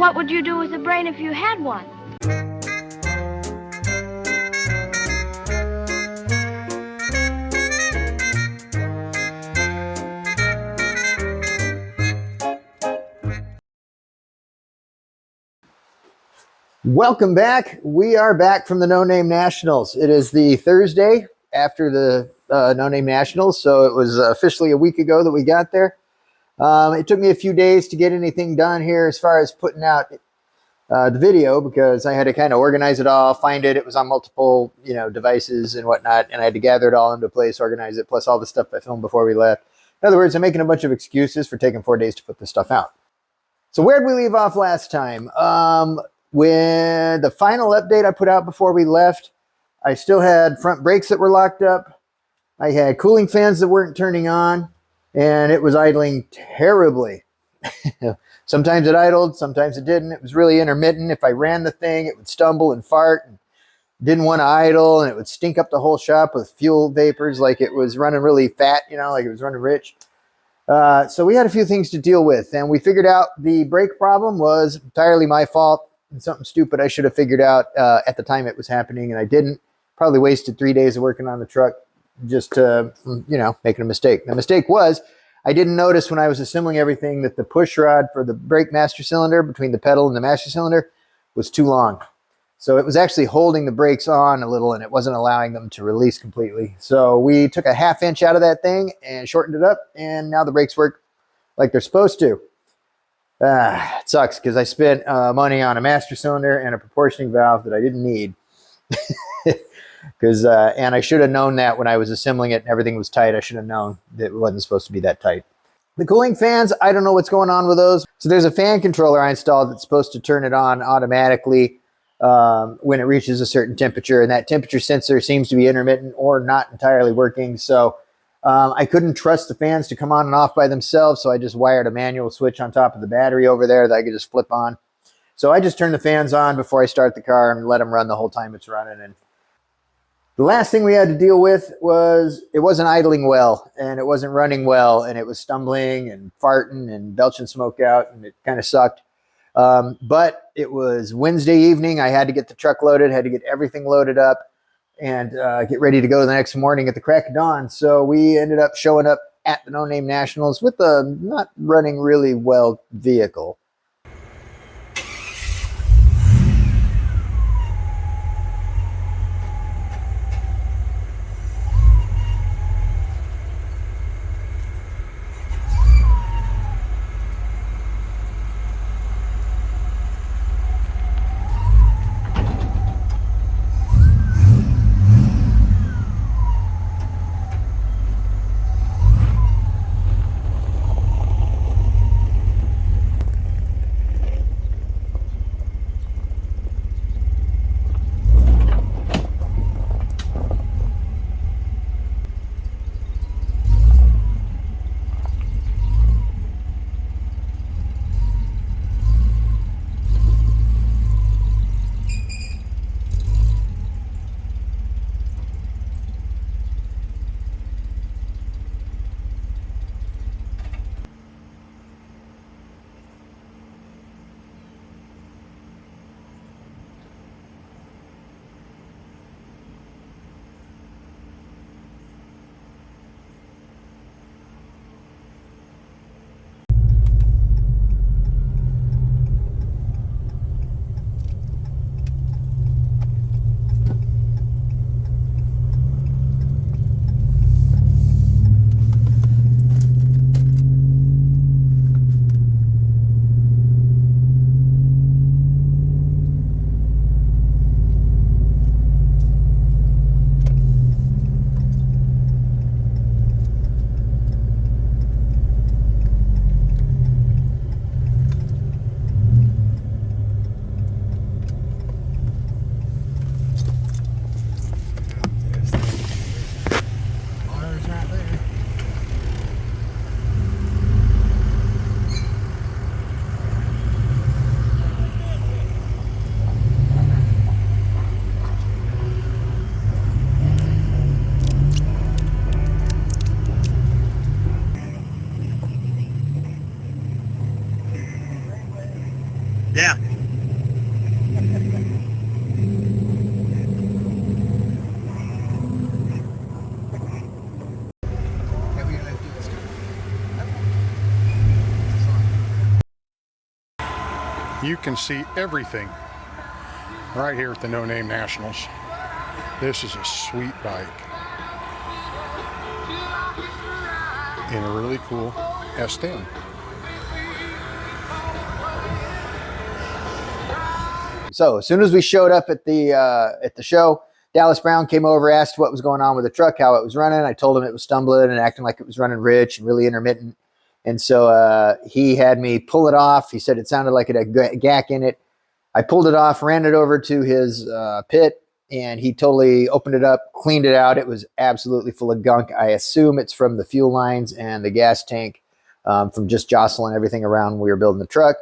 what would you do with a brain if you had one? Welcome back. We are back from the No Name Nationals. It is the Thursday after the No Name Nationals, so it was officially a week ago that we got there. It took me a few days to get anything done here as far as putting out the video, because I had to kind of organize it all, find it. It was on multiple, devices and whatnot, and I had to gather it all into place, organize it, plus all the stuff I filmed before we left. In other words, I'm making a bunch of excuses for taking 4 days to put this stuff out. So where'd we leave off last time? With the final update I put out before we left, I still had front brakes that were locked up. I had cooling fans that weren't turning on, and it was idling terribly. Sometimes it idled, sometimes it didn't. It was really intermittent. If I ran the thing, it would stumble and fart and didn't want to idle, and it would stink up the whole shop with fuel vapors like it was running really fat, like it was running rich. So we had a few things to deal with, and we figured out the brake problem was entirely my fault. And something stupid I should have figured out at the time it was happening, and I didn't. Probably wasted 3 days of working on the truck just making a mistake. The mistake was I didn't notice when I was assembling everything that the push rod for the brake master cylinder between the pedal and the master cylinder was too long. So it was actually holding the brakes on a little, and it wasn't allowing them to release completely. So we took a 1/2 inch out of that thing and shortened it up, and now the brakes work like they're supposed to. It sucks because I spent money on a master cylinder and a proportioning valve that I didn't need. And I should have known that when I was assembling it and everything was tight. I should have known that it wasn't supposed to be that tight. The cooling fans, I don't know what's going on with those. So there's a fan controller I installed that's supposed to turn it on automatically when it reaches a certain temperature, and that temperature sensor seems to be intermittent or not entirely working. So I couldn't trust the fans to come on and off by themselves, so I just wired a manual switch on top of the battery over there that I could just flip on. So I just turn the fans on before I start the car and let them run the whole time it's running. And the last thing we had to deal with was it wasn't idling well, and it wasn't running well, and it was stumbling and farting and belching smoke out, and it kind of sucked. But it was Wednesday evening. I had to get the truck loaded, had to get everything loaded up, and get ready to go the next morning at the crack of dawn. So we ended up showing up at the No Name Nationals with a not running really well vehicle. Yeah. You can see everything right here at the No Name Nationals. This is a sweet bike in a really cool S10. So as soon as we showed up at the show, Dallas Brown came over, asked what was going on with the truck, how it was running. I told him it was stumbling and acting like it was running rich and really intermittent. And so he had me pull it off. He said it sounded like it had a gack in it. I pulled it off, ran it over to his pit, and he totally opened it up, cleaned it out. It was absolutely full of gunk. I assume it's from the fuel lines and the gas tank from just jostling everything around when we were building the truck.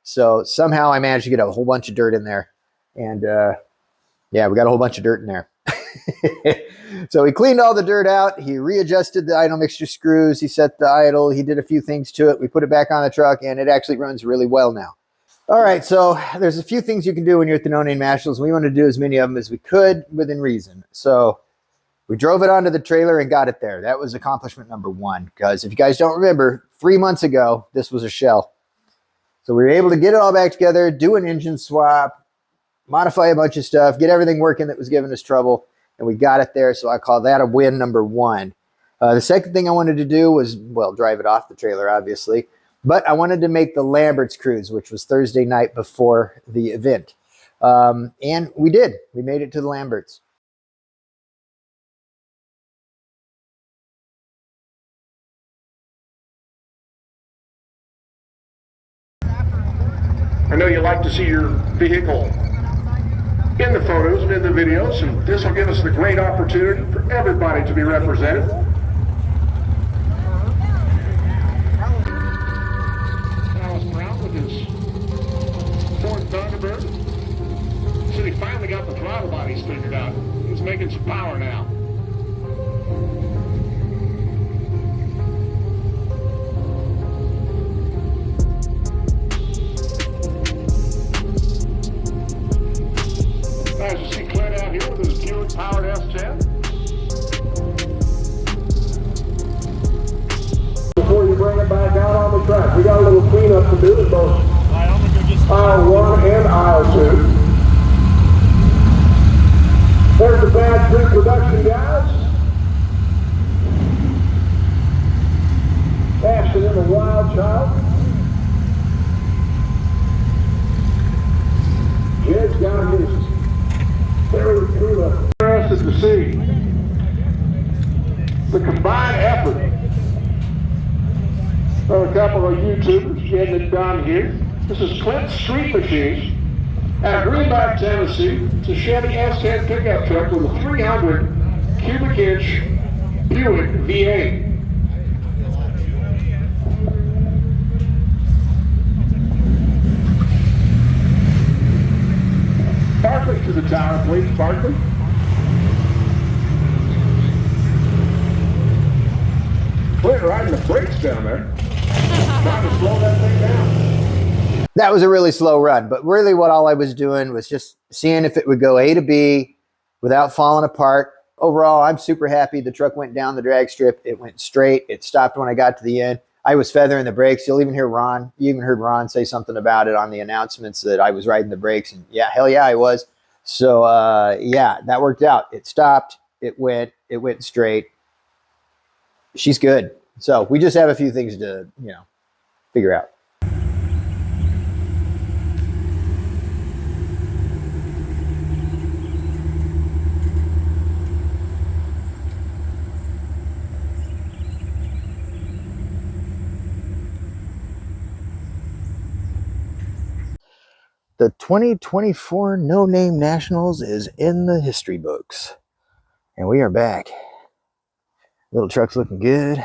So somehow I managed to get a whole bunch of dirt in there. And yeah, we got a whole bunch of dirt in there. So he cleaned all the dirt out. He readjusted the idle mixture screws. He set the idle. He did a few things to it. We put it back on the truck, and it actually runs really well now. All right, so there's a few things you can do when you're at the No Name Nationals. We wanted to do as many of them as we could within reason. So we drove it onto the trailer and got it there. That was accomplishment number one, because if you guys don't remember, 3 months ago, this was a shell. So we were able to get it all back together, do an engine swap, modify a bunch of stuff, get everything working that was giving us trouble, and we got it there. So I call that a win number one. The second thing I wanted to do was, well, drive it off the trailer, obviously. But I wanted to make the Lamberts cruise, which was Thursday night before the event. And we did. We made it to the Lamberts. I know you like to see your vehicle in the photos and in the videos, and this will give us the great opportunity for everybody to be represented. Dallas Brown with his Ford Thunderbird. So he finally got the throttle bodies figured out. He's making some power now. As you see Clint out here with his Buick-powered S10. Before you bring it back out on the track, we got a little cleanup to do in both aisle 1 and aisle 2. There's the Bad Creek production guys. Ashton and the Wild Child. Jed's got his very interested to see the combined effort of a couple of YouTubers getting it done here. This is Clint's Street Machines at Greenback, Tennessee. It's a Chevy S10 pickup truck with a 300 cubic inch Buick V8. Barkley to the tower, please, Barkley. Quit riding the brakes down there. Trying to slow that thing down. That was a really slow run, but really what all I was doing was just seeing if it would go A to B without falling apart. Overall, I'm super happy. The truck went down the drag strip. It went straight. It stopped when I got to the end. I was feathering the brakes. You'll even hear Ron. You even heard Ron say something about it on the announcements that I was riding the brakes. And yeah, hell yeah, I was. So yeah, that worked out. It stopped. It went straight. She's good. So we just have a few things to, figure out. The 2024 No Name Nationals is in the history books. And we are back. Little truck's looking good.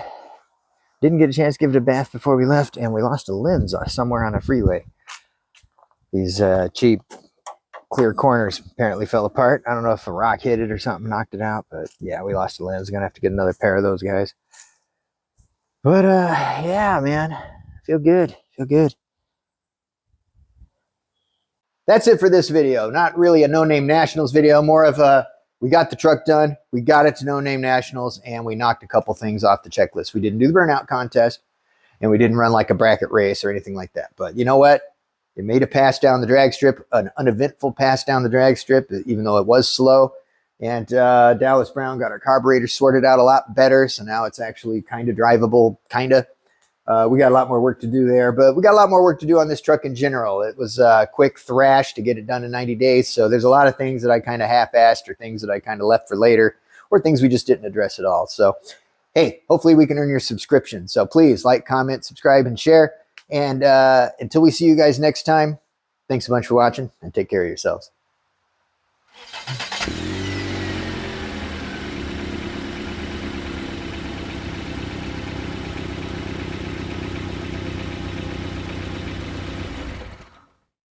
Didn't get a chance to give it a bath before we left, and we lost a lens somewhere on a freeway. These cheap clear corners apparently fell apart. I don't know if a rock hit it or something, knocked it out, but yeah, we lost a lens. Gonna have to get another pair of those guys. But yeah, man, feel good. Feel good. that's it for this video. Not really a No Name Nationals video, more of a, we got the truck done, we got it to No Name Nationals, and we knocked a couple things off the checklist. We didn't do the burnout contest, and we didn't run like a bracket race or anything like that. But you know what? It made a pass down the drag strip, an uneventful pass down the drag strip, even though it was slow. And Dallas Brown got our carburetor sorted out a lot better, so now it's actually kind of drivable, kind of. We got a lot more work to do there, but we got a lot more work to do on this truck in general. It was a quick thrash to get it done in 90 days, so there's a lot of things that I kind of half-assed or things that I kind of left for later or things we just didn't address at all. So, hey, hopefully we can earn your subscription. So please like, comment, subscribe, and share. And until we see you guys next time, thanks a bunch for watching, and take care of yourselves.